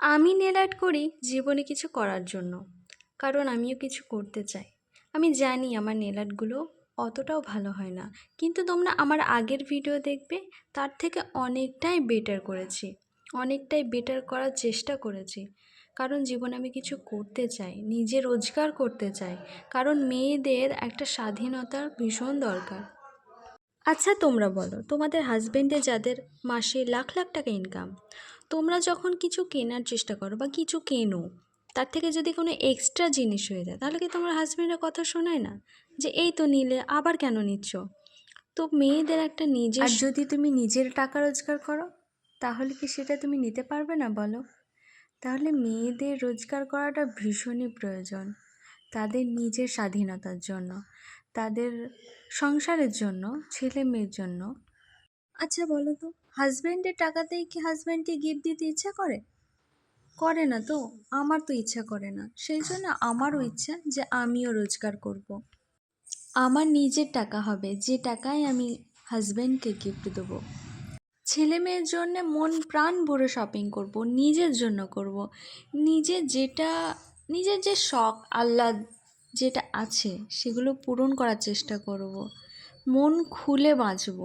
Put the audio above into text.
আমি nail art করি জীবনে কিছু করার জন্য, কারণ আমিও কিছু করতে চাই। আমি জানি আমার নেল আর্টগুলো অতটাও ভালো হয় না, কিন্তু তোমরা আমার আগের ভিডিও দেখবে, তার থেকে অনেকটাই বেটার করেছি, অনেকটাই বেটার করার চেষ্টা করেছি। কারণ জীবনে আমি কিছু করতে চাই, নিজে রোজগার করতে চাই, কারণ মেয়েদের একটা স্বাধীনতার ভীষণ দরকার। আচ্ছা তোমরা বলো, তোমাদের হাজবেন্ডের যাদের মাসে লাখ লাখ টাকা ইনকাম, তোমরা যখন কিছু কেনার চেষ্টা করো বা কিছু কেনো, তার থেকে যদি কোনো এক্সট্রা জিনিস হয়ে যায়, তাহলে কি তোমার হাজবেন্ডের কথা শোনায় না? যে এই তো নিলে, আবার কেন নিচ্ছ? তো মেয়েদের একটা নিজের, আর যদি তুমি নিজের টাকা রোজগার করো, তাহলে কি সেটা তুমি নিতে পারবে না বলো? তাহলে মেয়েদের রোজগার করাটা ভীষণই প্রয়োজন, তাদের নিজের স্বাধীনতার জন্য, তাদের সংসারের জন্য, ছেলে মেয়ের জন্য। আচ্ছা বলো তো, হাজব্যান্ডের টাকাতেই কি হাজব্যান্ডকে গিফট দিতে ইচ্ছা করে? করে না তো। আমার তো ইচ্ছা করে না, সেই জন্য আমারও ইচ্ছা যে আমিও রোজগার করব। আমার নিজের টাকা হবে, যে টাকায় আমি হাজব্যান্ডকে গিফট দেবো। ছেলে মেয়ের জন্য মন প্রাণ ভরে শপিং করব, নিজের জন্য করব। নিজের যে শখ আহ্লাদ যেটা আছে, সেগুলো পূরণ করার চেষ্টা করব, মন খুলে বাঁচব।